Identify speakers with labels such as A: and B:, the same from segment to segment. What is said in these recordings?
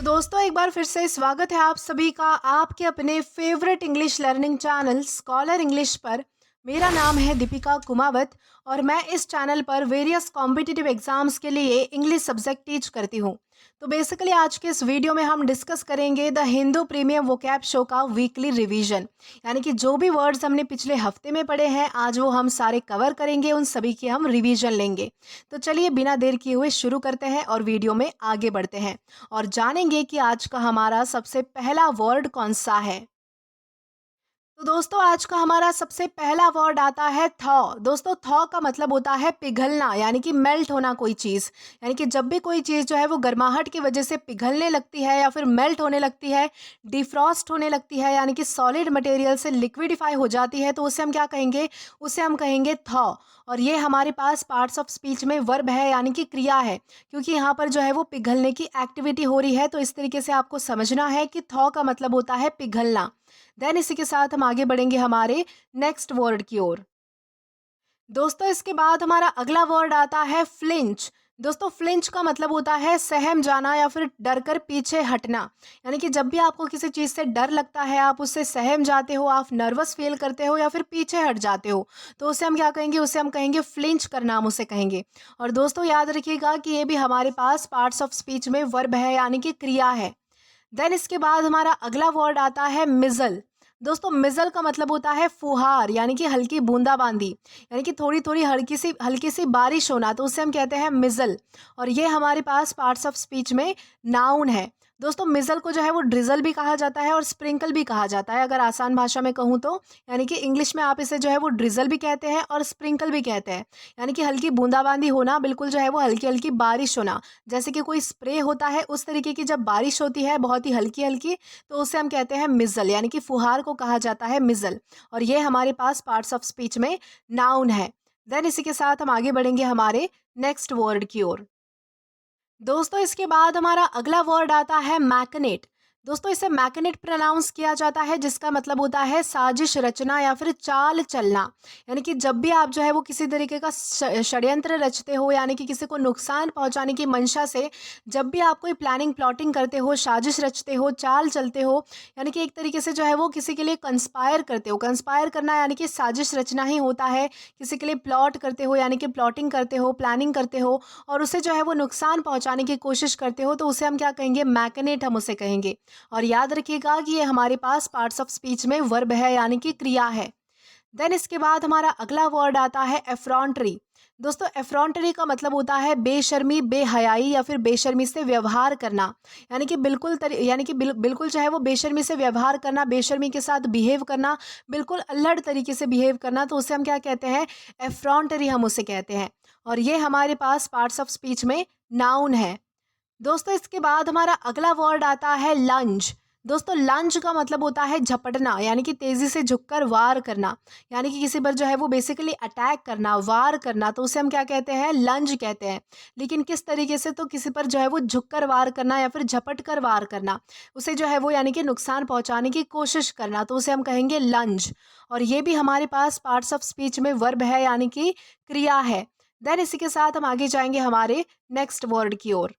A: तो दोस्तों एक बार फिर से स्वागत है आप सभी का आपके अपने favourite English learning channel scholar English पर। मेरा नाम है दीपिका कुमावत और मैं इस चैनल पर वेरियस कॉम्पिटिटिव एग्जाम्स के लिए इंग्लिश सब्जेक्ट टीच करती हूँ। तो बेसिकली आज के इस वीडियो में हम डिस्कस करेंगे the Hindu premium vocab show का वीकली रिवीजन, यानी कि जो भी वर्ड्स हमने पिछले हफ्ते में पढ़े हैं आज वो हम सारे कवर करेंगे, उन सभी की हम रिवीजन लेंगे। तो चलिए बिना देर किए हुए शुरू करते हैं और वीडियो में आगे बढ़ते हैं और जानेंगे कि आज का हमारा सबसे पहला वर्ड कौन सा है। तो दोस्तों आज का हमारा सबसे पहला वर्ड आता है थॉ। दोस्तों थॉ का मतलब होता है पिघलना, यानी कि मेल्ट होना कोई चीज़। यानी कि जब भी कोई चीज़ जो है वो गर्माहट की वजह से पिघलने लगती है या फिर मेल्ट होने लगती है, डिफ्रॉस्ट होने लगती है, यानी कि सॉलिड मटेरियल से लिक्विडिफाई हो जाती है, तो उसे हम क्या कहेंगे, उसे हम कहेंगे थॉ। और ये हमारे पास पार्ट्स ऑफ स्पीच में वर्ब है, यानी कि क्रिया है, क्योंकि यहाँ पर जो है वो पिघलने की एक्टिविटी हो रही है। तो इस तरीके से आपको समझना है कि थॉ का मतलब होता है पिघलना। देन इसी के साथ हम आगे बढ़ेंगे हमारे नेक्स्ट वर्ड की ओर। दोस्तों इसके बाद हमारा अगला वर्ड आता है फ्लिंच। दोस्तों फ्लिंच का मतलब होता है सहम जाना या फिर डर कर पीछे हटना। यानी कि जब भी आपको किसी चीज़ से डर लगता है, आप उससे सहम जाते हो, आप नर्वस फील करते हो या फिर पीछे हट जाते हो, तो उसे हम क्या कहेंगे, उसे हम कहेंगे फ्लिंच करना, हम उसे कहेंगे। और दोस्तों याद रखिएगा कि ये भी हमारे पास पार्ट्स ऑफ स्पीच में वर्ब है, यानी कि क्रिया है। देन इसके बाद हमारा अगला वर्ड आता है मिज़ल। दोस्तों मिज़ल का मतलब होता है फुहार, यानी कि हल्की बूंदाबांदी, यानी कि थोड़ी थोड़ी हल्की सी बारिश होना, तो उसे हम कहते हैं मिज़ल। और ये हमारे पास पार्ट्स ऑफ स्पीच में नाउन है। दोस्तों मिज़ल को जो है वो ड्रिजल भी कहा जाता है और स्प्रिंकल भी कहा जाता है, अगर आसान भाषा में कहूँ तो। यानी कि इंग्लिश में आप इसे जो है वो ड्रिजल भी कहते हैं और स्प्रिंकल भी कहते हैं, यानी कि हल्की बूंदाबांदी होना, बिल्कुल जो है वो हल्की हल्की बारिश होना। जैसे कि कोई स्प्रे होता है उस तरीके की जब बारिश होती है बहुत ही हल्की हल्की, तो उसे हम कहते हैं मिज़ल, यानी कि फुहार को कहा जाता है मिज़ल। और ये हमारे पास पार्ट्स ऑफ स्पीच में नाउन है। देन इसी के साथ हम आगे बढ़ेंगे हमारे नेक्स्ट वर्ड की ओर। दोस्तों इसके बाद हमारा अगला वर्ड आता है मैकनेट। दोस्तों इसे मैकनेट प्रोनाउंस किया जाता है, जिसका मतलब होता है साजिश रचना या फिर चाल चलना। यानी कि जब भी आप जो है वो किसी तरीके का षड्यंत्र रचते हो, यानी कि किसी को नुकसान पहुंचाने की मंशा से जब भी आप कोई प्लानिंग प्लॉटिंग करते हो, साजिश रचते हो, चाल चलते हो, यानी कि एक तरीके से जो है वो किसी के लिए कंस्पायर करते हो। कंस्पायर करना यानी कि साजिश रचना ही होता है। किसी के लिए प्लॉट करते हो, यानी कि प्लॉटिंग करते हो, प्लानिंग करते हो और उसे जो है वो नुकसान पहुंचाने की कोशिश करते हो, तो उसे हम क्या कहेंगे, मैकनेट, हम उसे कहेंगे। और याद रखिएगा कि ये हमारे पास पार्ट्स ऑफ स्पीच में वर्ब है, यानी कि क्रिया है। देन इसके बाद हमारा अगला वर्ड आता है एफ्रॉन्ट्री। दोस्तों एफ्रॉन्ट्री का मतलब होता है बेशर्मी, बेहयाई या फिर बेशर्मी से व्यवहार करना। यानी कि बिल्कुल चाहे वो बेशर्मी से व्यवहार करना, बेशर्मी के साथ बिहेव करना, बिल्कुल अल्लड़ तरीके से बिहेव करना, तो उसे हम क्या कहते हैं, एफ्रॉन्ट्री, हम उसे कहते हैं। और ये हमारे पास पार्ट्स ऑफ स्पीच में नाउन है। दोस्तों इसके बाद हमारा अगला वर्ड आता है लंज। दोस्तों लंज का मतलब होता है झपटना, यानी कि तेजी से झुककर वार करना, यानी कि किसी पर जो है वो बेसिकली अटैक करना, वार करना, तो उसे हम क्या कहते हैं, लंज कहते हैं। लेकिन किस तरीके से, तो किसी पर जो है वो झुककर वार करना या फिर झपट कर वार करना, उसे जो है वो यानी कि नुकसान पहुंचाने की कोशिश करना, तो उसे हम कहेंगे लंज। और ये भी हमारे पास पार्ट्स ऑफ स्पीच में वर्ब है, यानी कि क्रिया है। देन इसी के साथ हम आगे जाएंगे हमारे नेक्स्ट वर्ड की ओर।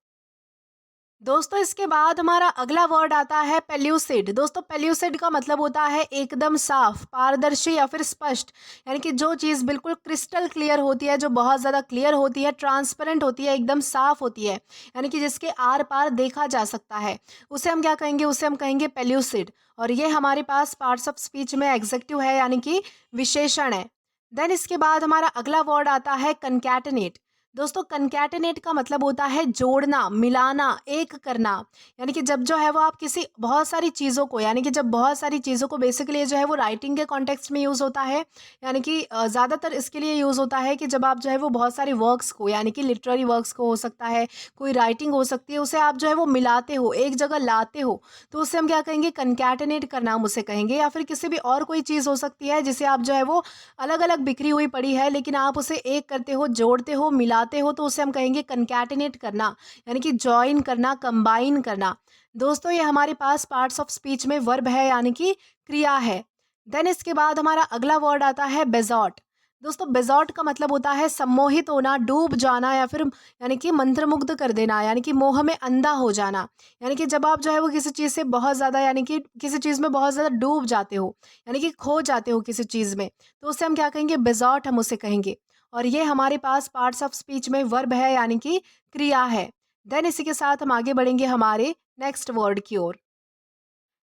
A: दोस्तों इसके बाद हमारा अगला वर्ड आता है पेल्यूसिड। दोस्तों पेल्यूसिड का मतलब होता है एकदम साफ, पारदर्शी या फिर स्पष्ट, यानी कि जो चीज़ बिल्कुल क्रिस्टल क्लियर होती है, जो बहुत ज़्यादा क्लियर होती है, ट्रांसपेरेंट होती है, एकदम साफ होती है, यानी कि जिसके आर पार देखा जा सकता है, उसे हम क्या कहेंगे, उसे हम कहेंगे पेल्यूसिड। और ये हमारे पास पार्ट्स ऑफ स्पीच में एग्जेक्टिव है, यानी कि विशेषण है। देन इसके बाद हमारा अगला वर्ड आता है कनकैटनेट। दोस्तों कनकैटिनेट का मतलब होता है जोड़ना, मिलाना, एक करना। यानी कि जब जो है वो आप किसी बहुत सारी चीज़ों को, यानी कि जब बहुत सारी चीज़ों को, बेसिकली जो है वो राइटिंग के कॉन्टेक्स्ट में यूज़ होता है, यानी कि ज़्यादातर इसके लिए यूज़ होता है कि जब आप जो है वो बहुत सारी वर्क्स को, यानी कि लिटरेरी वर्क्स को हो सकता है, कोई राइटिंग हो सकती है, उसे आप जो है वो मिलाते हो, एक जगह लाते हो, तो उसे हम क्या कहेंगे, कनकैटिनेट करना, हम उसे कहेंगे। या फिर किसी भी और कोई चीज़ हो सकती है जिसे आप जो है वो अलग अलग बिखरी हुई पड़ी है, लेकिन आप उसे एक करते हो, जोड़ते हो, मिलाते हो, तो उसे हम कहेंगे कनकैटिनेट करना, यानी कि जॉइन करना, कंबाइन करना। दोस्तों ये हमारे पास पार्ट्स ऑफ स्पीच में वर्ब है, यानी कि क्रिया है। देन इसके बाद हमारा अगला वर्ड आता है बेजॉट। दोस्तों बेजॉट का मतलब होता है सम्मोहित होना, डूब जाना या फिर यानी कि मंत्रमुग्ध कर देना, यानी कि मोह में अंधा हो जाना। यानी कि जब आप जो है वो किसी चीज़ से बहुत ज़्यादा यानी कि किसी चीज़ में बहुत ज़्यादा डूब जाते हो, यानी कि खो जाते हो किसी चीज़ में, तो उसे हम क्या कहेंगे? बेजॉट हम उसे कहेंगे। और ये हमारे पास पार्ट्स ऑफ स्पीच में वर्ब है, यानी कि क्रिया है। देन इसी के साथ हम आगे बढ़ेंगे हमारे नेक्स्ट वर्ड की ओर।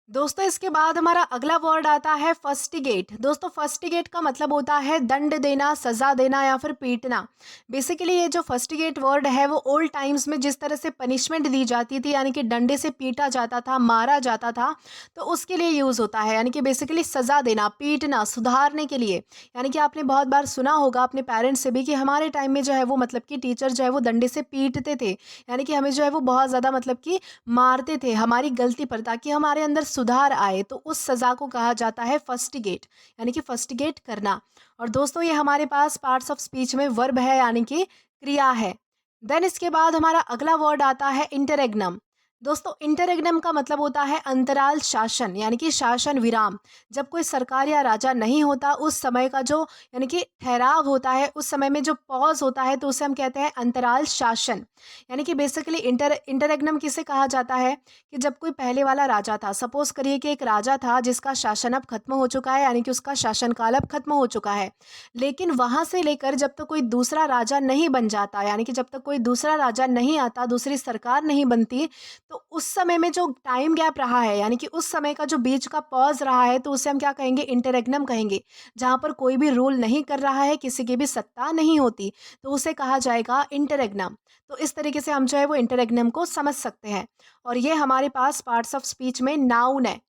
A: दोस्तों इसके बाद हमारा अगला वर्ड आता है फस्टिगेट। दोस्तों फस्टिगेट का मतलब होता है दंड देना, सजा देना या फिर पीटना। बेसिकली ये जो फस्टिगेट वर्ड है वो ओल्ड टाइम्स में जिस तरह से पनिशमेंट दी जाती थी, यानी कि डंडे से पीटा जाता था, मारा जाता था, तो उसके लिए यूज़ होता है। यानी कि बेसिकली सजा देना, पीटना, सुधारने के लिए। यानी कि आपने बहुत बार सुना होगा अपने पेरेंट्स से भी कि हमारे टाइम में जो है वो मतलब कि टीचर जो है वो डंडे से पीटते थे, यानी कि हमें जो है वो बहुत ज़्यादा मतलब कि मारते थे हमारी गलती पर, ताकि हमारे अंदर सुधार आए। तो उस सज़ा को कहा जाता है फस्टिगेट, यानी कि फस्टिगेट करना। और दोस्तों ये हमारे पास पार्ट्स ऑफ स्पीच में वर्ब है, यानी कि क्रिया है। देन इसके बाद हमारा अगला वर्ड आता है इंटररेग्नम। दोस्तों इंटररेग्नम का मतलब होता है अंतराल शासन, यानी कि शासन विराम। जब कोई सरकार या राजा नहीं होता उस समय का जो यानी कि ठहराव होता है, उस समय में जो पॉज होता है, तो उसे हम कहते हैं अंतराल शासन। यानी कि बेसिकली इंटररेग्नम किसे कहा जाता है? कि जब कोई पहले वाला राजा था, सपोज करिए कि एक राजा था जिसका शासन अब खत्म हो चुका है, यानी कि उसका शासनकाल अब खत्म हो चुका है, लेकिन वहां से लेकर जब तक कोई दूसरा राजा नहीं बन जाता, यानी कि जब तक कोई दूसरा राजा नहीं आता, दूसरी सरकार नहीं बनती, तो उस समय में जो टाइम गैप रहा है, यानी कि उस समय का जो बीच का पॉज रहा है, तो उसे हम क्या कहेंगे? इंटररेग्नम कहेंगे। जहां पर कोई भी रूल नहीं कर रहा है, किसी की भी सत्ता नहीं होती, तो उसे कहा जाएगा इंटररेग्नम। तो इस तरीके से हम जो है वो इंटररेग्नम को समझ सकते हैं। और ये हमारे पास पार्ट्स ऑफ स्पीच में नाउन है।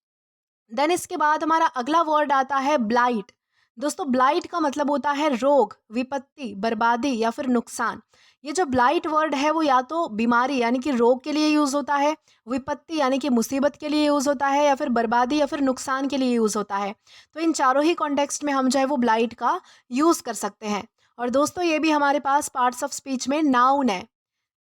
A: देन इसके बाद हमारा अगला वर्ड आता है ब्लाइट। दोस्तों ब्लाइट का मतलब होता है रोग, विपत्ति, बर्बादी या फिर नुकसान। ये जो ब्लाइट वर्ड है वो या तो बीमारी यानी कि रोग के लिए यूज होता है, विपत्ति यानी कि मुसीबत के लिए यूज होता है, या फिर बर्बादी या फिर नुकसान के लिए यूज होता है। तो इन चारों ही कॉन्टेक्स्ट में हम जो है वो ब्लाइट का यूज कर सकते हैं। और दोस्तों ये भी हमारे पास पार्ट्स ऑफ स्पीच में नाउन है।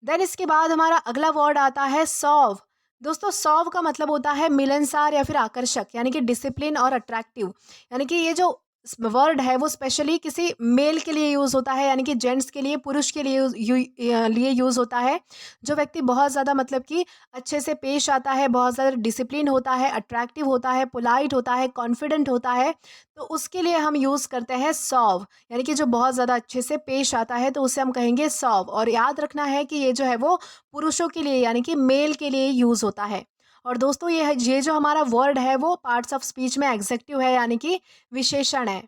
A: देन इसके बाद हमारा अगला वर्ड आता है सॉव। दोस्तों सॉव का मतलब होता है मिलनसार या फिर आकर्षक, यानी कि डिसिप्लिन और अट्रैक्टिव। यानी कि ये जो वर्ड है वो स्पेशली किसी मेल के लिए यूज होता है, यानी कि जेंट्स के लिए, पुरुष के लिए लिए यूज होता है। जो व्यक्ति बहुत ज़्यादा मतलब कि अच्छे से पेश आता है, बहुत ज़्यादा डिसिप्लिन होता है, अट्रैक्टिव होता है, पोलाइट होता है, कॉन्फिडेंट होता है, तो उसके लिए हम यूज़ करते हैं सॉव। यानी कि जो बहुत ज़्यादा अच्छे से पेश आता है, तो उसे हम कहेंगे सॉव। और याद रखना है कि ये जो है वो पुरुषों के लिए यानी कि मेल के लिए यूज़ होता है। और दोस्तों ये जो हमारा वर्ड है वो पार्ट्स ऑफ स्पीच में एग्जेक्टिव है, यानी कि विशेषण है।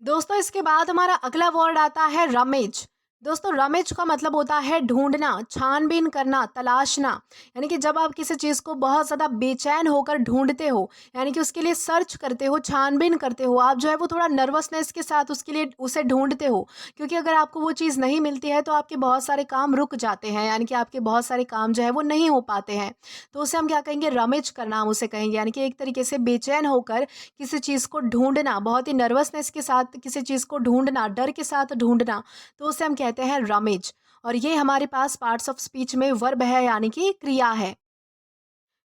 A: दोस्तों इसके बाद हमारा अगला वर्ड आता है रमेज। दोस्तों रमेज का मतलब होता है ढूंढना, छानबीन करना, तलाशना। यानी कि जब आप किसी चीज़ को बहुत ज़्यादा बेचैन होकर ढूंढते हो, यानी कि उसके लिए सर्च करते हो, छानबीन करते हो, आप जो है वो थोड़ा नर्वसनेस के साथ उसके लिए उसे ढूंढते हो। क्योंकि अगर आपको वो चीज़ नहीं मिलती है तो आपके बहुत सारे काम रुक जाते हैं, यानी कि आपके बहुत सारे काम जो है वो नहीं हो पाते हैं। तो उसे हम क्या कहेंगे? रमेज करना हम उसे कहेंगे। यानी कि एक तरीके से बेचैन होकर किसी चीज़ को ढूंढना, बहुत ही नर्वसनेस के साथ किसी चीज़ को ढूंढना, डर के साथ ढूंढना, तो उसे हम कहते हैं रमेज। और ये हमारे पास पार्ट्स ऑफ स्पीच में वर्ब है, यानी कि क्रिया है।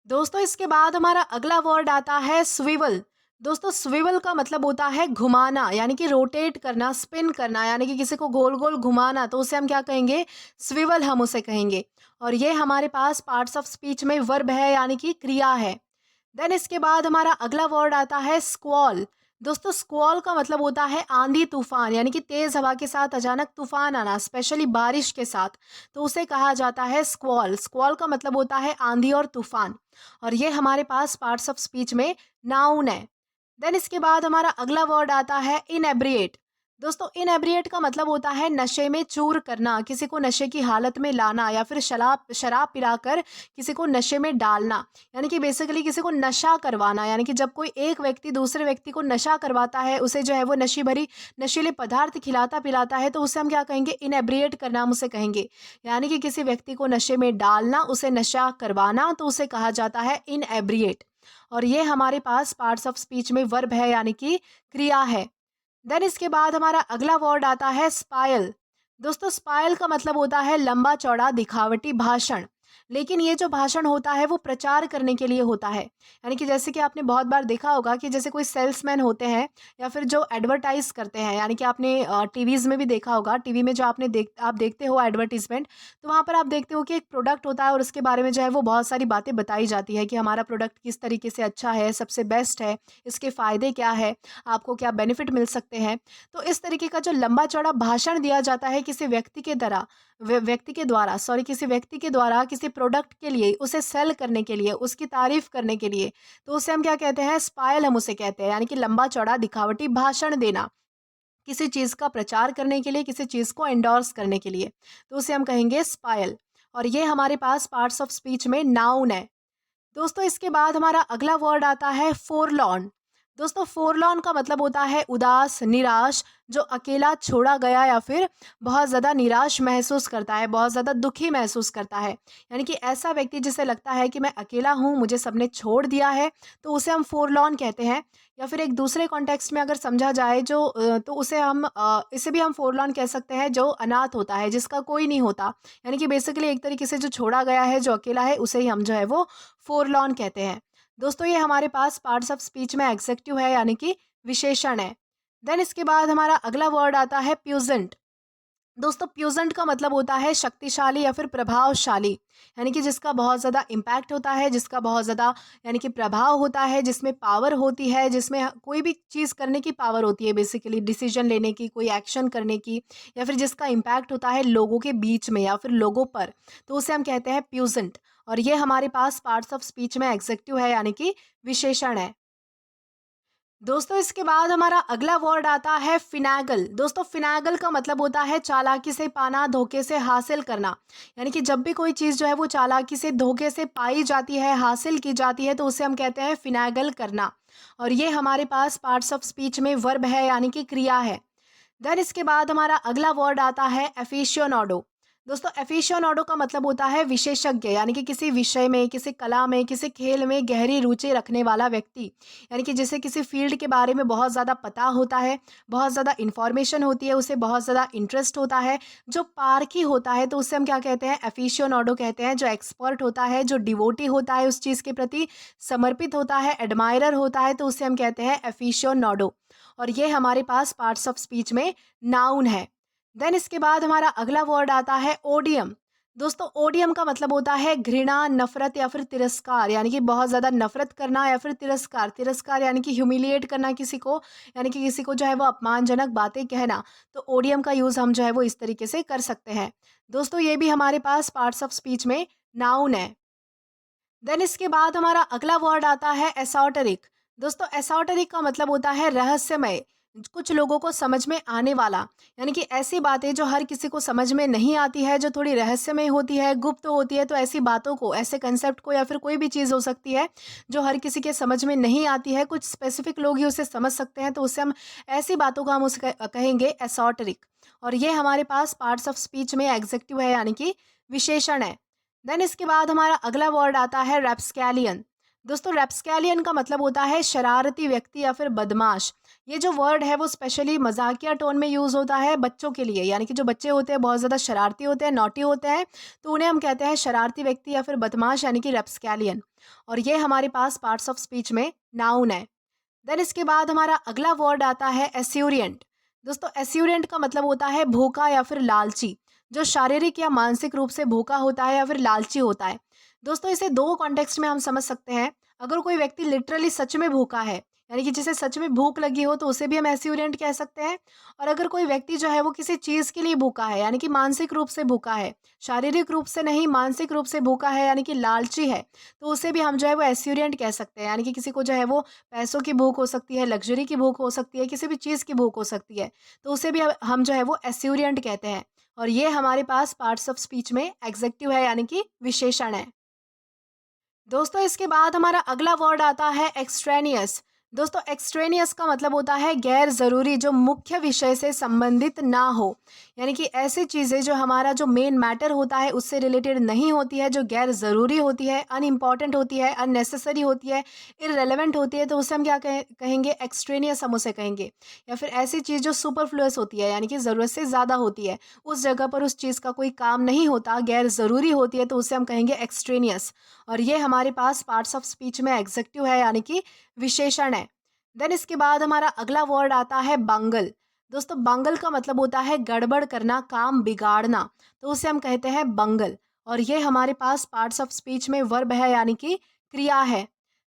A: दोस्तों इसके बाद हमारा अगला वर्ड आता है स्विवल। दोस्तों स्विवल का मतलब होता है घुमाना, यानी कि रोटेट करना, स्पिन करना, यानी कि किसी को गोल गोल घुमाना, तो उसे हम क्या कहेंगे? स्विवल हम उसे कहेंगे। और ये हमारे पास पार्ट्स ऑफ स्पीच में वर्ब है, यानी कि क्रिया है। देन इसके बाद हमारा अगला वर्ड आता है स्क्वॉल। दोस्तों स्क्वॉल का मतलब होता है आंधी तूफान, यानी कि तेज हवा के साथ अचानक तूफान आना, स्पेशली बारिश के साथ, तो उसे कहा जाता है स्क्वॉल। स्क्वॉल का मतलब होता है आंधी और तूफान। और ये हमारे पास पार्ट्स ऑफ स्पीच में नाउन है। देन इसके बाद हमारा अगला वर्ड आता है इनएब्रिएट। दोस्तों इनएब्रिएट का मतलब होता है नशे में चूर करना, किसी को नशे की हालत में लाना, या फिर शराब शराब पिलाकर किसी को नशे में डालना। यानी कि बेसिकली किसी को नशा करवाना, यानी कि जब कोई एक व्यक्ति दूसरे व्यक्ति को नशा करवाता है, उसे जो है वो नशीले पदार्थ खिलाता पिलाता है, तो उसे हम क्या कहेंगे? इनएब्रिएट करना हम उसे कहेंगे। यानी कि किसी व्यक्ति को नशे में डालना, उसे नशा करवाना, तो उसे कहा जाता है इनएब्रिएट। और ये हमारे पास पार्ट्स ऑफ स्पीच में वर्ब है, यानी कि क्रिया है। देन इसके बाद हमारा अगला वर्ड आता है स्पायल। दोस्तों स्पायल का मतलब होता है लंबा चौड़ा दिखावटी भाषण। लेकिन ये जो भाषण होता है वो प्रचार करने के लिए होता है। यानी कि जैसे कि आपने बहुत बार देखा होगा कि जैसे कोई सेल्समैन होते हैं या फिर जो एडवर्टाइज़ करते हैं, यानी कि आपने टीवीज़ में भी देखा होगा, टीवी में जो आप देखते हो एडवर्टाइज़मेंट, तो वहाँ पर आप देखते हो कि एक प्रोडक्ट होता है और उसके बारे में जो है वो बहुत सारी बातें बताई जाती है कि हमारा प्रोडक्ट किस तरीके से अच्छा है, सबसे बेस्ट है, इसके फ़ायदे क्या है, आपको क्या बेनिफिट मिल सकते हैं। तो इस तरीके का जो लंबा-चौड़ा भाषण दिया जाता है किसी व्यक्ति के द्वारा किसी व्यक्ति के द्वारा किसी प्रोडक्ट के लिए, उसे सेल करने के लिए, उसकी तारीफ़ करने के लिए, तो उसे हम क्या कहते हैं? स्पायल हम उसे कहते हैं, यानी कि लंबा-चौड़ा दिखावटी भाषण देना। किसी चीज़ का प्रचार करने के लिए, किसी चीज़ को एंडोर्स करने के लिए, तो उसे हम कहेंगे स्पायल। और ये हमारे पास पार्ट्स ऑफ स्पीच में नाउन है। दोस्तों इसके बाद हमारा अगला वर्ड आता है फ़ोरलॉर्न। दोस्तों फ़ोरलॉर्न का मतलब होता है उदास, निराश, जो अकेला छोड़ा गया या फिर बहुत ज़्यादा निराश महसूस करता है, बहुत ज़्यादा दुखी महसूस करता है। यानी कि ऐसा व्यक्ति जिसे लगता है कि मैं अकेला हूँ, मुझे सबने छोड़ दिया है, तो उसे हम फ़ोरलॉर्न कहते हैं। या फिर एक दूसरे कॉन्टेक्स्ट में अगर समझा जाए तो उसे इसे भी हम फ़ोरलॉर्न कह सकते हैं, जो अनाथ होता है, जिसका कोई नहीं होता। यानी कि बेसिकली एक तरीके से जो छोड़ा गया है, जो अकेला है, उसे ही हम जो है वो फ़ोरलॉर्न कहते हैं। दोस्तों ये हमारे पास पार्ट्स ऑफ स्पीच में एग्जेक्टिव है, यानी कि विशेषण है। देन इसके बाद हमारा अगला वर्ड आता है प्यूजेंट। दोस्तों प्यूजेंट का मतलब होता है शक्तिशाली या फिर प्रभावशाली, यानी कि जिसका बहुत ज़्यादा इम्पैक्ट होता है, जिसका बहुत ज़्यादा यानी कि प्रभाव होता है, जिसमें पावर होती है, जिसमें कोई भी चीज़ करने की पावर होती है, बेसिकली डिसीजन लेने की, कोई एक्शन करने की, या फिर जिसका इम्पैक्ट होता है लोगों के बीच में या फिर लोगों पर, तो उसे हम कहते हैं प्यूजेंट। और ये हमारे पास पार्ट्स ऑफ स्पीच में एग्जेक्टिव है, यानी कि विशेषण है। दोस्तों इसके बाद हमारा अगला वर्ड आता है फिनैगल। दोस्तों फिनैगल का मतलब होता है चालाकी से पाना, धोखे से हासिल करना। यानी कि जब भी कोई चीज़ जो है वो चालाकी से, धोखे से पाई जाती है, हासिल की जाती है, तो उसे हम कहते हैं फिनैगल करना। और ये हमारे पास पार्ट्स ऑफ स्पीच में वर्ब है, यानी कि क्रिया है। देन इसके बाद हमारा अगला वर्ड आता है एफिशियोनाडो। दोस्तों एफिशियोनाडो का मतलब होता है विशेषज्ञ, यानी कि किसी विषय में, किसी कला में, किसी खेल में गहरी रुचि रखने वाला व्यक्ति। यानी कि जिसे किसी फील्ड के बारे में बहुत ज़्यादा पता होता है, बहुत ज़्यादा इन्फॉर्मेशन होती है, उसे बहुत ज़्यादा इंटरेस्ट होता है, जो पारखी होता है, तो उससे हम क्या कहते हैं? एफिशियोनाडो कहते हैं। जो एक्सपर्ट होता है, जो डिवोटी होता है, उस चीज़ के प्रति समर्पित होता है, एडमायरर होता है, तो उसे हम कहते हैं एफिशियोनाडो। और ये हमारे पास पार्ट्स ऑफ स्पीच में नाउन है। देन इसके बाद हमारा अगला वर्ड आता है ओडियम। दोस्तों ओडियम का मतलब होता है घृणा, नफरत या फिर तिरस्कार, यानी कि बहुत ज़्यादा नफरत करना या फिर तिरस्कार। तिरस्कार यानी कि ह्यूमिलिएट करना किसी को, यानी कि किसी को जो है वो अपमानजनक बातें कहना। तो ओडियम का यूज़ हम जो है वो इस तरीके से कर सकते हैं। दोस्तों ये भी हमारे पास पार्ट्स ऑफ स्पीच में नाउन है। देन इसके बाद हमारा अगला वर्ड आता है एसोटेरिक। दोस्तों एसोटेरिक का मतलब होता है रहस्यमय, कुछ लोगों को समझ में आने वाला। यानी कि ऐसी बातें जो हर किसी को समझ में नहीं आती है, जो थोड़ी रहस्यमय होती है, गुप्त होती है, तो ऐसी बातों को, ऐसे कंसेप्ट को, या फिर कोई भी चीज़ हो सकती है जो हर किसी के समझ में नहीं आती है, कुछ स्पेसिफिक लोग ही उसे समझ सकते हैं, तो उससे हम, ऐसी बातों को हम उसे कहेंगे एसोटेरिक। और ये हमारे पास पार्ट्स ऑफ स्पीच में एग्जेक्टिव है, यानी कि विशेषण है। देन इसके बाद हमारा अगला वर्ड आता है रैप्सकैलियन। दोस्तों रैप्सकैलियन का मतलब होता है शरारती व्यक्ति या फिर बदमाश। ये जो वर्ड है वो स्पेशली मजाकिया टोन में यूज़ होता है बच्चों के लिए, यानी कि जो बच्चे होते हैं बहुत ज़्यादा शरारती होते हैं, नॉटी होते हैं, तो उन्हें हम कहते हैं शरारती व्यक्ति या फिर बदमाश, यानी कि रैप्सकैलियन। और ये हमारे पास पार्ट्स ऑफ स्पीच में नाउन है। देन इसके बाद हमारा अगला वर्ड आता है एस्यूरियंट। दोस्तों एस्यूरियंट का मतलब होता है भूखा या फिर लालची, जो शारीरिक या मानसिक रूप से भूखा होता है या फिर लालची होता है। दोस्तों इसे दो कॉन्टेक्स्ट में हम समझ सकते हैं। अगर कोई व्यक्ति लिटरली सच में भूखा है, यानी कि जिसे सच में भूख लगी हो, तो उसे भी हम एस्यूरियंट कह सकते हैं। और अगर कोई व्यक्ति जो है वो किसी चीज़ के लिए भूखा है, यानी कि मानसिक रूप से भूखा है, शारीरिक रूप से नहीं, मानसिक रूप से भूखा है, यानी कि लालची है, तो उसे भी हम जो है वो एस्यूरियंट कह सकते हैं। यानी कि किसी को जो है वो पैसों की भूख हो सकती है, लग्जरी की भूख हो सकती है, किसी भी चीज़ की भूख हो सकती है, तो उसे भी हम जो है वो एस्यूरियंट कहते हैं। और ये हमारे पास पार्ट्स ऑफ स्पीच में एग्जेक्टिव है, यानी कि विशेषण है। दोस्तों इसके बाद हमारा अगला वर्ड आता है एक्सट्रेनियस। दोस्तों एक्सट्रेनियस का मतलब होता है गैर ज़रूरी, जो मुख्य विषय से संबंधित ना हो। यानी कि ऐसी चीज़ें जो हमारा जो मेन मैटर होता है उससे रिलेटेड नहीं होती है, जो गैर ज़रूरी होती है, अनइम्पॉर्टेंट होती है, अननेसेसरी होती है, इररेलेवेंट होती है, तो उससे हम क्या कहेंगे, एक्सट्रेनियस हम उसे कहेंगे। या फिर ऐसी चीज़ जो सुपरफ्लुअस होती है, यानी कि ज़रूरत से ज़्यादा होती है, उस जगह पर उस चीज़ का कोई काम नहीं होता, गैर ज़रूरी होती है, तो उसे हम कहेंगे एक्सट्रेनियस। और ये हमारे पास पार्ट्स ऑफ स्पीच में एग्जेक्टिव है, यानी कि विशेषण है। देन इसके बाद हमारा अगला वर्ड आता है बांगल। दोस्तों बांगल का मतलब होता है गड़बड़ करना, काम बिगाड़ना, तो उसे हम कहते हैं बंगल। और ये हमारे पास पार्ट्स ऑफ स्पीच में वर्ब है, यानी कि क्रिया है।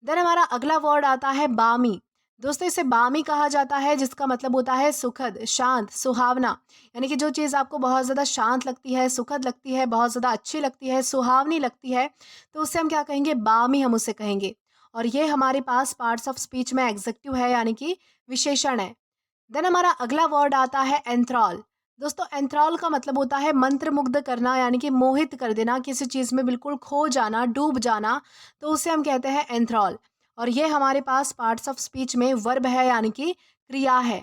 A: देन हमारा अगला वर्ड आता है बामी। दोस्तों इसे बामी कहा जाता है, जिसका मतलब होता है सुखद, शांत, सुहावना। यानी कि जो चीज़ आपको बहुत ज़्यादा शांत लगती है, सुखद लगती है, बहुत ज़्यादा अच्छी लगती है, सुहावनी लगती है, तो उससे हम क्या कहेंगे, बामी हम उसे कहेंगे। और ये हमारे पास पार्ट्स ऑफ स्पीच में एग्जेक्टिव है, यानी कि विशेषण है। देन हमारा अगला वर्ड आता है एंथ्रॉल। दोस्तों एंथ्रॉल का मतलब होता है मंत्रमुग्ध करना, यानी कि मोहित कर देना, किसी चीज़ में बिल्कुल खो जाना, डूब जाना, तो उसे हम कहते हैं एंथ्रॉल। और ये हमारे पास पार्ट्स ऑफ स्पीच में वर्ब है, यानी कि क्रिया है।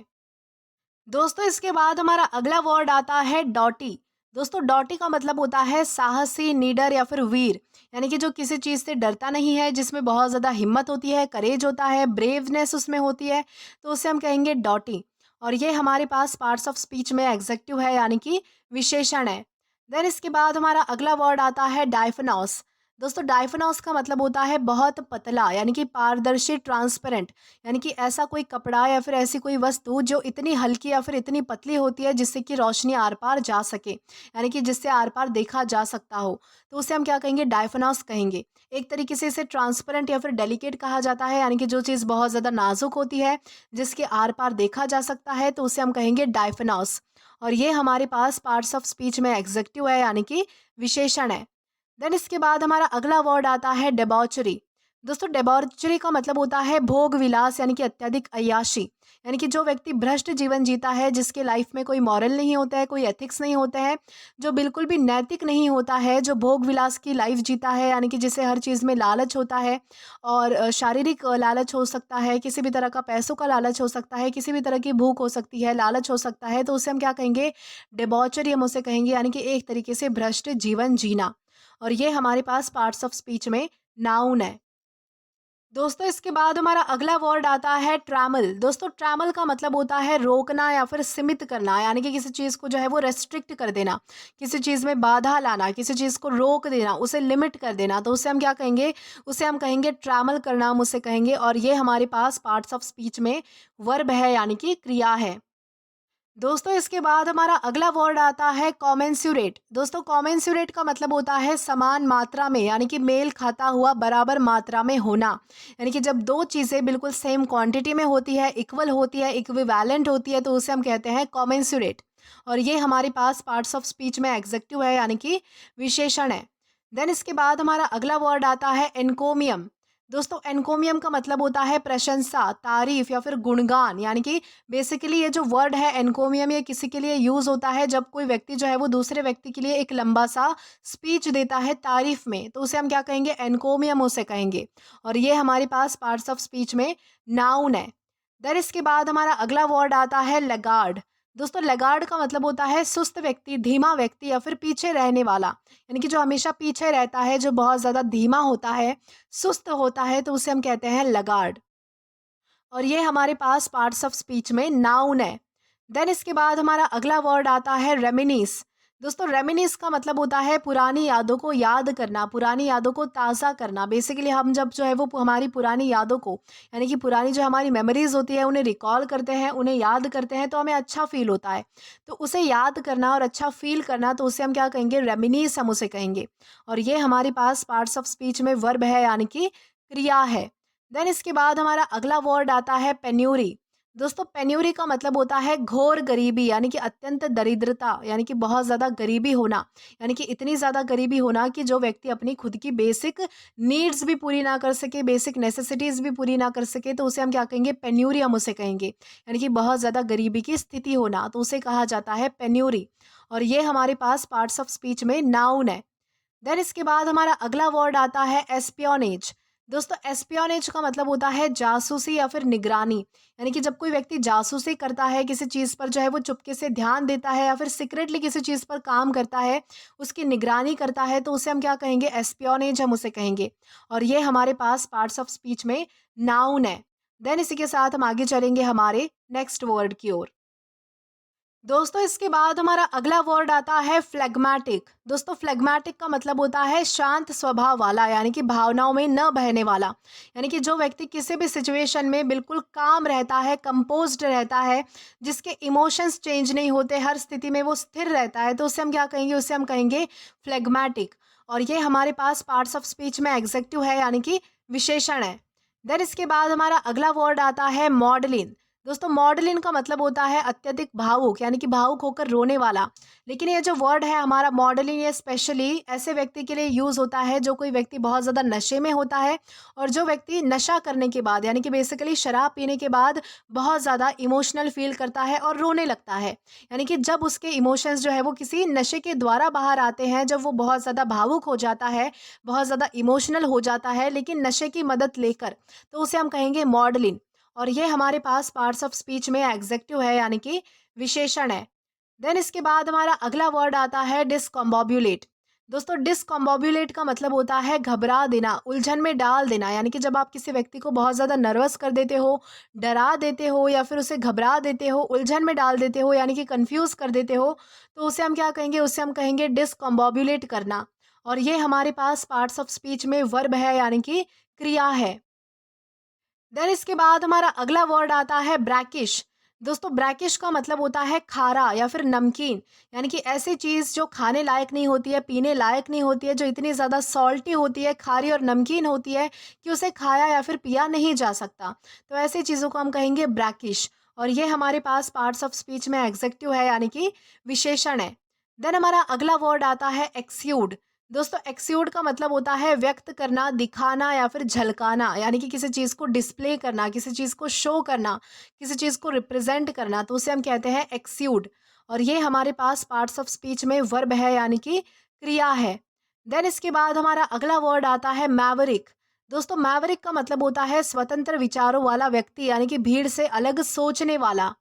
A: दोस्तों इसके बाद हमारा अगला वर्ड आता है डॉटी। दोस्तों डॉटी का मतलब होता है साहसी, निडर या फिर वीर। यानी कि जो किसी चीज़ से डरता नहीं है, जिसमें बहुत ज़्यादा हिम्मत होती है, करेज होता है, ब्रेवनेस उसमें होती है, तो उसे हम कहेंगे डॉटी। और ये हमारे पास पार्ट्स ऑफ स्पीच में एग्जेक्टिव है, यानी कि विशेषण है। देन इसके बाद हमारा अगला वर्ड आता है डायफिनॉस। दोस्तों डायफिनॉस का मतलब होता है बहुत पतला, यानी कि पारदर्शी, ट्रांसपेरेंट। यानी कि ऐसा कोई कपड़ा या फिर ऐसी कोई वस्तु जो इतनी हल्की या फिर इतनी पतली होती है जिससे कि रोशनी आर पार जा सके, यानी कि जिससे आर पार देखा जा सकता हो, तो उसे हम क्या कहेंगे, डायफिनॉस कहेंगे। एक तरीके से इसे ट्रांसपेरेंट या फिर डेलिकेट कहा जाता है, यानी कि जो चीज़ बहुत ज़्यादा नाजुक होती है, जिसके आर पार देखा जा सकता है, तो उसे हम कहेंगे डायफिनॉस। और ये हमारे पास पार्ट्स ऑफ स्पीच में एग्जेक्टिव है, यानी कि विशेषण है। देन इसके बाद हमारा अगला वर्ड आता है डेबॉचरी। दोस्तों डेबॉचरी का मतलब होता है भोग विलास, यानी कि अत्यधिक अय्याशी। यानी कि जो व्यक्ति भ्रष्ट जीवन जीता है, जिसके लाइफ में कोई मॉरल नहीं होता है, कोई एथिक्स नहीं होता है, जो बिल्कुल भी नैतिक नहीं होता है, जो भोग विलास की लाइफ जीता है, यानी कि जिसे हर चीज़ में लालच होता है। और शारीरिक लालच हो सकता है, किसी भी तरह का पैसों का लालच हो सकता है, किसी भी तरह की भूख हो सकती है, लालच हो सकता है, तो उसे हम क्या कहेंगे, डेबॉचरी हम उसे कहेंगे, यानी कि एक तरीके से भ्रष्ट जीवन जीना। और ये हमारे पास पार्ट्स ऑफ स्पीच में नाउन है। दोस्तों इसके बाद हमारा अगला वर्ड आता है ट्रैमल। दोस्तों ट्रैमल का मतलब होता है रोकना या फिर सीमित करना, यानी कि किसी चीज़ को जो है वो रेस्ट्रिक्ट कर देना, किसी चीज़ में बाधा लाना, किसी चीज़ को रोक देना, उसे लिमिट कर देना, तो उसे हम क्या कहेंगे, उसे हम कहेंगे ट्रैमल करना, हम उसे कहेंगे। और ये हमारे पास पार्ट्स ऑफ स्पीच में वर्ब है, यानी कि क्रिया है। दोस्तों इसके बाद हमारा अगला वर्ड आता है कॉमेंसुरेट। दोस्तों कॉमेंसुरेट का मतलब होता है समान मात्रा में, यानी कि मेल खाता हुआ, बराबर मात्रा में होना। यानी कि जब दो चीज़ें बिल्कुल सेम क्वांटिटी में होती है, इक्वल होती है, इक्विवेलेंट होती है, तो उसे हम कहते हैं कॉमेंसुरेट। और ये हमारे पास पार्ट्स ऑफ स्पीच में एग्जेक्टिव है, यानी कि विशेषण है। देन इसके बाद हमारा अगला वर्ड आता है एनकोमियम। दोस्तों एनकोमियम का मतलब होता है प्रशंसा, तारीफ या फिर गुणगान। यानी कि बेसिकली ये जो वर्ड है एनकोमियम, ये किसी के लिए यूज़ होता है जब कोई व्यक्ति जो है वो दूसरे व्यक्ति के लिए एक लंबा सा स्पीच देता है तारीफ में, तो उसे हम क्या कहेंगे, एनकोमियम उसे कहेंगे। और ये हमारे पास पार्ट्स ऑफ स्पीच में नाउन है। देन इसके बाद हमारा अगला वर्ड आता है लगार्ड। दोस्तों लगार्ड का मतलब होता है सुस्त व्यक्ति, धीमा व्यक्ति या फिर पीछे रहने वाला। यानी कि जो हमेशा पीछे रहता है, जो बहुत ज़्यादा धीमा होता है, सुस्त होता है, तो उसे हम कहते हैं लगार्ड। और ये हमारे पास पार्ट्स ऑफ स्पीच में नाउन है। देन इसके बाद हमारा अगला वर्ड आता है रेमिनीस। दोस्तों रेमिनीस का मतलब होता है पुरानी यादों को याद करना, पुरानी यादों को ताज़ा करना। बेसिकली हम जब जो है वो हमारी पुरानी यादों को, यानी कि पुरानी जो हमारी मेमोरीज होती है, उन्हें रिकॉल करते हैं, उन्हें याद करते हैं, तो हमें अच्छा फील होता है। तो उसे याद करना और अच्छा फील करना, तो उसे हम क्या कहेंगे, रेमिनीस हम उसे कहेंगे। और ये हमारे पास पार्ट्स ऑफ स्पीच में वर्ब है, यानी कि क्रिया है। देन इसके बाद हमारा अगला वर्ड आता है पेन्यूरी। दोस्तों पेन्यूरी का मतलब होता है घोर गरीबी, यानी कि अत्यंत दरिद्रता, यानी कि बहुत ज़्यादा गरीबी होना। यानी कि इतनी ज़्यादा गरीबी होना कि जो व्यक्ति अपनी खुद की बेसिक नीड्स भी पूरी ना कर सके, बेसिक नेसेसिटीज़ भी पूरी ना कर सके, तो उसे हम क्या कहेंगे, पेन्यूरी हम उसे कहेंगे। यानी कि बहुत ज़्यादा गरीबी की स्थिति होना, तो उसे कहा जाता है पेन्यूरी। और ये हमारे पास पार्ट्स ऑफ स्पीच में नाउन है। देन इसके बाद हमारा अगला वर्ड आता है एस्पियोनेज। दोस्तों एस्पियोनेज का मतलब होता है जासूसी या फिर निगरानी। यानी कि जब कोई व्यक्ति जासूसी करता है किसी चीज़ पर, जो है वो चुपके से ध्यान देता है या फिर सीक्रेटली किसी चीज़ पर काम करता है, उसकी निगरानी करता है, तो उसे हम क्या कहेंगे? एस्पियोनेज हम उसे कहेंगे। और ये हमारे पास पार्ट्स ऑफ स्पीच में नाउन है। देन इसी के साथ हम आगे चलेंगे हमारे नेक्स्ट वर्ड की ओर। दोस्तों इसके बाद हमारा अगला वर्ड आता है फ्लेग्मेटिक। दोस्तों फ्लेग्मेटिक का मतलब होता है शांत स्वभाव वाला, यानी कि भावनाओं में न बहने वाला। यानी कि जो व्यक्ति किसी भी सिचुएशन में बिल्कुल काम रहता है, कंपोज्ड रहता है, जिसके इमोशंस चेंज नहीं होते, हर स्थिति में वो स्थिर रहता है, तो उसे हम क्या कहेंगे? उसे हम कहेंगे फ्लेग्मेटिक। और ये हमारे पास पार्ट्स ऑफ स्पीच में एग्जेक्टिव है, यानी कि विशेषण है। देन इसके बाद हमारा अगला वर्ड आता है मॉडलिन। दोस्तों मॉडलिन का मतलब होता है अत्यधिक भावुक, यानी कि भावुक होकर रोने वाला। लेकिन ये जो वर्ड है हमारा मॉडलिन, ये स्पेशली ऐसे व्यक्ति के लिए यूज़ होता है जो कोई व्यक्ति बहुत ज़्यादा नशे में होता है, और जो व्यक्ति नशा करने के बाद, यानी कि बेसिकली शराब पीने के बाद बहुत ज़्यादा इमोशनल फील करता है और रोने लगता है। यानी कि जब उसके इमोशंस जो है वो किसी नशे के द्वारा बाहर आते हैं, जब वो बहुत ज़्यादा भावुक हो जाता है, बहुत ज़्यादा इमोशनल हो जाता है, लेकिन नशे की मदद लेकर, तो उसे हम कहेंगे मॉडलिन। और ये हमारे पास पार्ट्स ऑफ स्पीच में एग्जेक्टिव है, यानी कि विशेषण है। देन इसके बाद हमारा अगला वर्ड आता है डिस्कम्बोब्युलेट। दोस्तों डिस्कम्बोब्युलेट का मतलब होता है घबरा देना, उलझन में डाल देना। यानी कि जब आप किसी व्यक्ति को बहुत ज़्यादा नर्वस कर देते हो, डरा देते हो, या फिर उसे घबरा देते हो, उलझन में डाल देते हो, यानी कि कंफ्यूज कर देते हो, तो उसे हम क्या कहेंगे? उसे हम कहेंगे डिस्कम्बोब्युलेट करना। और ये हमारे पास पार्ट्स ऑफ स्पीच में वर्ब है, यानी कि क्रिया है। देन इसके बाद हमारा अगला वर्ड आता है ब्रैकिश। दोस्तों ब्रैकिश का मतलब होता है खारा या फिर नमकीन। यानी कि ऐसी चीज़ जो खाने लायक नहीं होती है, पीने लायक नहीं होती है, जो इतनी ज़्यादा सॉल्टी होती है, खारी और नमकीन होती है कि उसे खाया या फिर पिया नहीं जा सकता। तो ऐसी चीज़ों को हम कहेंगे ब्रैकिश। और ये हमारे पास पार्ट्स ऑफ स्पीच में एग्जेक्टिव है, यानी कि विशेषण है। देन हमारा अगला वर्ड आता है एक्स्यूड। दोस्तों एक्स्यूड का मतलब होता है व्यक्त करना, दिखाना या फिर झलकाना। यानी कि किसी चीज़ को डिस्प्ले करना, किसी चीज़ को शो करना, किसी चीज़ को रिप्रेजेंट करना, तो उसे हम कहते हैं एक्स्यूड। और ये हमारे पास पार्ट्स ऑफ स्पीच में वर्ब है, यानी कि क्रिया है। देन इसके बाद हमारा अगला वर्ड आता है मैवरिक। दोस्तों मैवरिक का मतलब होता है स्वतंत्र विचारों वाला व्यक्ति, यानी कि भीड़ से अलग सोचने वाला।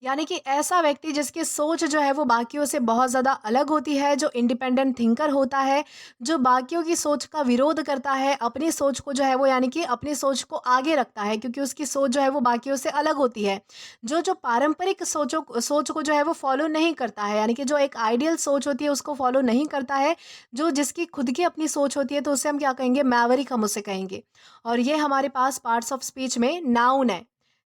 A: यानी कि ऐसा व्यक्ति जिसकी सोच जो है वो बाकियों से बहुत ज़्यादा अलग होती है, जो इंडिपेंडेंट थिंकर होता है, जो बाकियों की सोच का विरोध करता है, अपनी सोच को जो है वो, यानी कि अपनी सोच को आगे रखता है, क्योंकि उसकी सोच जो है वो बाकियों से अलग होती है। जो जो पारंपरिक सोच को जो है वो फॉलो नहीं करता है, यानी कि जो एक आइडियल सोच होती है उसको फॉलो नहीं करता है, जो जिसकी खुद की अपनी सोच होती है, तो उसे हम क्या कहेंगे? मैवरिक हम उसे कहेंगे। और ये हमारे पास पार्ट्स ऑफ स्पीच में नाउन है।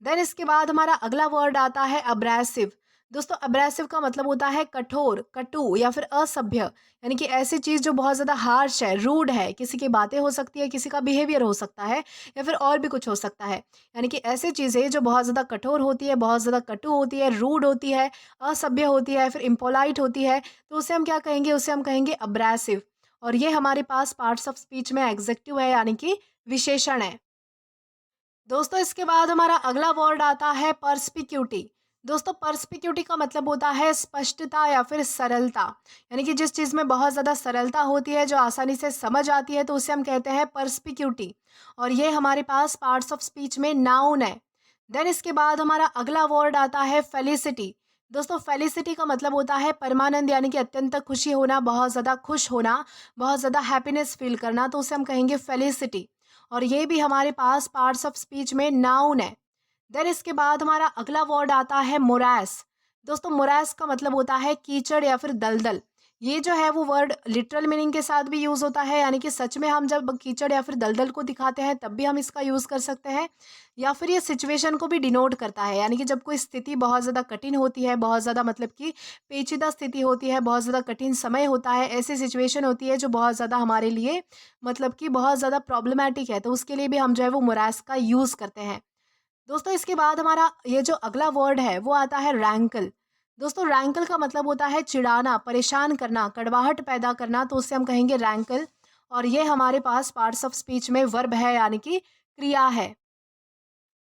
A: देन इसके बाद हमारा अगला वर्ड आता है अब्रेसिव। दोस्तों अब्रेसिव का मतलब होता है कठोर, कटु या फिर असभ्य। यानी कि ऐसी चीज़ जो बहुत ज़्यादा हार्श है, रूड है, किसी की बातें हो सकती है, किसी का बिहेवियर हो सकता है, या फिर और भी कुछ हो सकता है। यानी कि ऐसी चीज़ें जो बहुत ज़्यादा कठोर होती है, बहुत ज़्यादा कटु होती है, रूड होती है, असभ्य होती है, फिर इम्पोलाइट होती है, तो उसे हम क्या कहेंगे? उसे हम कहेंगे अब्रेसिव। और ये हमारे पास पार्ट्स ऑफ स्पीच में एग्जेक्टिव है, यानी कि विशेषण है। दोस्तों इसके बाद हमारा अगला वर्ड आता है पर्सपिक्यूटी। दोस्तों पर्सपिक्यूटी का मतलब होता है स्पष्टता या फिर सरलता। यानी कि जिस चीज़ में बहुत ज़्यादा सरलता होती है, जो आसानी से समझ आती है, तो उसे हम कहते हैं पर्सपिक्यूटी। और ये हमारे पास पार्ट्स ऑफ स्पीच में नाउन है। देन इसके बाद हमारा अगला वर्ड आता है फेलिसिटी। दोस्तों फेलिसिटी का मतलब होता है परमानंद, यानी कि अत्यंत खुशी होना, बहुत ज़्यादा खुश होना, बहुत ज़्यादा हैप्पीनेस फील करना, तो उसे हम कहेंगे फेलिसिटी। और ये भी हमारे पास पार्ट्स ऑफ स्पीच में नाउन है। देन इसके बाद हमारा अगला वर्ड आता है मोरास। दोस्तों मोरास का मतलब होता है कीचड़ या फिर दलदल। ये जो है वो वर्ड लिटरल मीनिंग के साथ भी यूज़ होता है, यानी कि सच में हम जब कीचड़ या फिर दलदल को दिखाते हैं तब भी हम इसका यूज़ कर सकते हैं, या फिर ये सिचुएशन को भी डिनोट करता है। यानी कि जब कोई स्थिति बहुत ज़्यादा कठिन होती है, बहुत ज़्यादा मतलब कि पेचीदा स्थिति होती है, बहुत ज़्यादा कठिन समय होता है, ऐसी सिचुएशन होती है जो बहुत ज़्यादा हमारे लिए मतलब कि बहुत ज़्यादा प्रॉब्लमैटिक है, तो उसके लिए भी हम जो है वो मोरास का यूज़ करते हैं। दोस्तों इसके बाद हमारा ये जो अगला वर्ड है वो आता है रैंकल। दोस्तों रैंकल का मतलब होता है चिढ़ाना, परेशान करना, कड़वाहट पैदा करना, तो उससे हम कहेंगे रैंकल। और ये हमारे पास पार्ट्स ऑफ स्पीच में वर्ब है, यानी कि क्रिया है।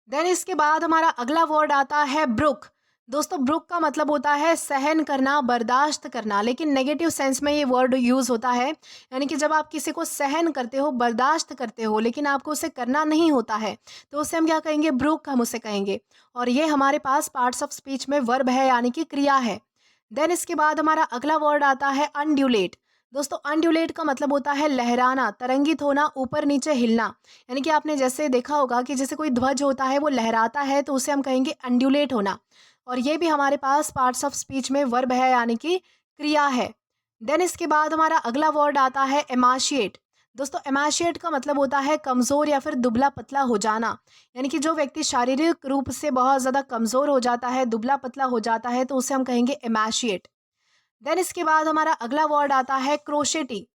A: देन इसके बाद हमारा अगला वर्ड आता है ब्रुक। दोस्तों ब्रुक का मतलब होता है सहन करना, बर्दाश्त करना, लेकिन नेगेटिव सेंस में ये वर्ड यूज़ होता है। यानी कि जब आप किसी को सहन करते हो, बर्दाश्त करते हो, लेकिन आपको उसे करना नहीं होता है, तो उसे हम क्या कहेंगे? ब्रुक हम उसे कहेंगे। और ये हमारे पास पार्ट्स ऑफ स्पीच में वर्ब है, यानी कि क्रिया है। देन इसके बाद हमारा अगला वर्ड आता है अनड्यूलेट। दोस्तों अनड्यूलेट का मतलब होता है लहराना, तरंगित होना, ऊपर नीचे हिलना। यानी कि आपने जैसे देखा होगा कि जैसे कोई ध्वज होता है वो लहराता है, तो उसे हम कहेंगे अनड्यूलेट होना। और ये भी हमारे पास पार्ट्स ऑफ स्पीच में वर्ब है, यानी कि क्रिया है। देन इसके बाद हमारा अगला वर्ड आता है एमाशिएट। दोस्तों एमाशिएट का मतलब होता है कमज़ोर या फिर दुबला पतला हो जाना। यानी कि जो व्यक्ति शारीरिक रूप से बहुत ज़्यादा कमज़ोर हो जाता है, दुबला पतला हो जाता है, तो उसे हम कहेंगे एमाशिएट। देन इसके बाद हमारा अगला वर्ड आता है क्रोशेटी।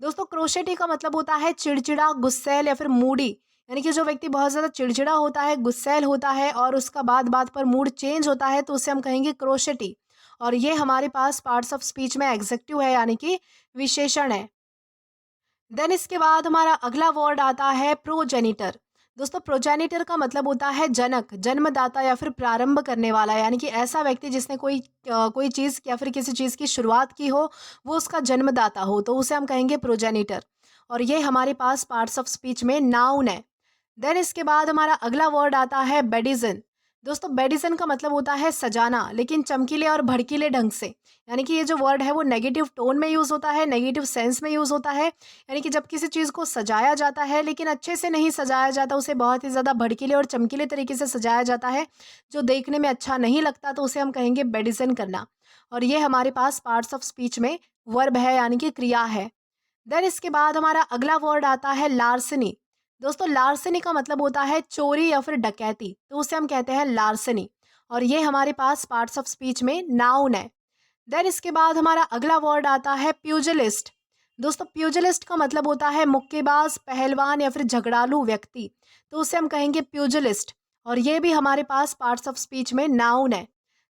A: दोस्तों क्रोशेटी का मतलब होता है चिड़चिड़ा, गुस्सैल या फिर मूडी। यानी कि जो व्यक्ति बहुत ज़्यादा चिड़चिड़ा होता है, गुस्सैल होता है और उसका बात बात पर मूड चेंज होता है, तो उसे हम कहेंगे क्रोशेटी। और ये हमारे पास पार्ट्स ऑफ स्पीच में एग्जेक्टिव है, यानी कि विशेषण है। देन इसके बाद हमारा अगला वर्ड आता है प्रोजेनिटर। दोस्तों प्रोजेनिटर का मतलब होता है जनक, जन्मदाता या फिर प्रारंभ करने वाला। यानी कि ऐसा व्यक्ति जिसने कोई चीज़ या फिर किसी चीज़ की शुरुआत की हो, वो उसका जन्मदाता हो, तो उसे हम कहेंगे प्रोजेनिटर। और ये हमारे पास पार्ट्स ऑफ स्पीच में नाउन है। देन इसके बाद हमारा अगला वर्ड आता है बेडिसन। दोस्तों बेडिसन का मतलब होता है सजाना, लेकिन चमकीले और भड़कीले ढंग से। यानी कि ये जो वर्ड है वो नेगेटिव टोन में यूज़ होता है, नेगेटिव सेंस में यूज़ होता है। यानी कि जब किसी चीज़ को सजाया जाता है लेकिन अच्छे से नहीं सजाया जाता, उसे बहुत ही ज़्यादा भड़कीले और चमकीले तरीके से सजाया जाता है, जो देखने में अच्छा नहीं लगता, तो उसे हम कहेंगे बेडिसन करना। और ये हमारे पास पार्ट्स ऑफ स्पीच में वर्ब है, यानी कि क्रिया है। देन इसके बाद हमारा अगला वर्ड आता है लार्सनी। दोस्तों लार्सनी का मतलब होता है चोरी या फिर डकैती, तो उसे हम कहते हैं लार्सनी। और ये हमारे पास पार्ट्स ऑफ स्पीच में नाउन है। देन इसके बाद हमारा अगला वर्ड आता है प्यूजिलिस्ट। दोस्तों प्यूजिलिस्ट का मतलब होता है मुक्केबाज, पहलवान या फिर झगड़ालू व्यक्ति, तो उसे हम कहेंगे प्यूजिलिस्ट। और ये भी हमारे पास पार्ट्स ऑफ स्पीच में नाउन है।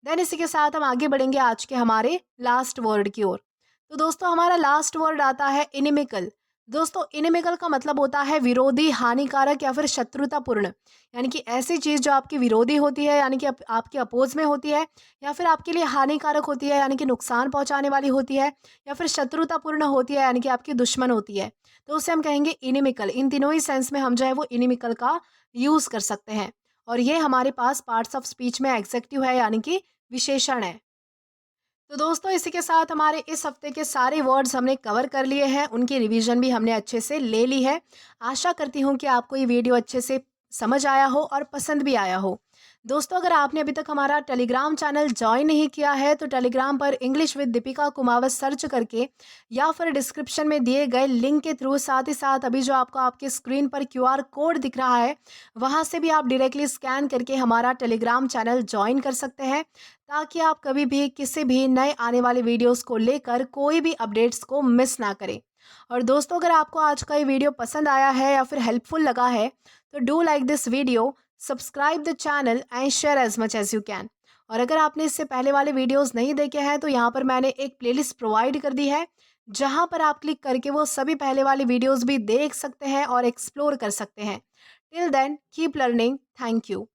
A: देन इसी के साथ हम आगे बढ़ेंगे आज के हमारे लास्ट वर्ड की ओर। तो दोस्तों हमारा लास्ट वर्ड आता है इनिमिकल। दोस्तों इनिमिकल का मतलब होता है विरोधी, हानिकारक या फिर शत्रुतापूर्ण। यानी कि ऐसी चीज़ जो आपकी विरोधी होती है, यानी कि आपके अपोज में होती है, या फिर आपके लिए हानिकारक होती है, यानी कि नुकसान पहुंचाने वाली होती है, या फिर शत्रुतापूर्ण होती है, यानी कि आपकी दुश्मन होती है, तो उसे हम कहेंगे इनिमिकल। इन तीनों ही सेंस में हम जो है वो इनिमिकल का यूज़ कर सकते हैं। और ये हमारे पास पार्ट्स ऑफ स्पीच में एग्जेक्टिव है, यानी कि विशेषण है। तो दोस्तों इसी के साथ हमारे इस हफ्ते के सारे वर्ड्स हमने कवर कर लिए हैं, उनकी रिवीजन भी हमने अच्छे से ले ली है। आशा करती हूँ कि आपको ये वीडियो अच्छे से समझ आया हो और पसंद भी आया हो। दोस्तों अगर आपने अभी तक हमारा टेलीग्राम चैनल ज्वाइन नहीं किया है, तो टेलीग्राम पर English with Deepika Kumawat search करके या फिर डिस्क्रिप्शन में दिए गए लिंक के थ्रू, साथ ही साथ अभी जो आपको आपके स्क्रीन पर क्यूआर कोड दिख रहा है, वहाँ से भी आप डायरेक्टली स्कैन करके हमारा टेलीग्राम चैनल ज्वाइन कर सकते हैं, ताकि आप कभी भी किसी भी नए आने वाले वीडियोस को लेकर कोई भी अपडेट्स को मिस ना करें। और दोस्तों अगर आपको आज का ये वीडियो पसंद आया है या फिर हेल्पफुल लगा है, तो do like this video, subscribe the channel and share as much as you can. और अगर आपने इससे पहले वाले वीडियोस नहीं देखे हैं, तो यहाँ पर मैंने एक प्लेलिस्ट प्रोवाइड कर दी है, जहाँ पर आप क्लिक करके वो सभी पहले वाले वीडियोस भी देख सकते हैं और एक्सप्लोर कर सकते हैं। Till then keep learning. Thank you.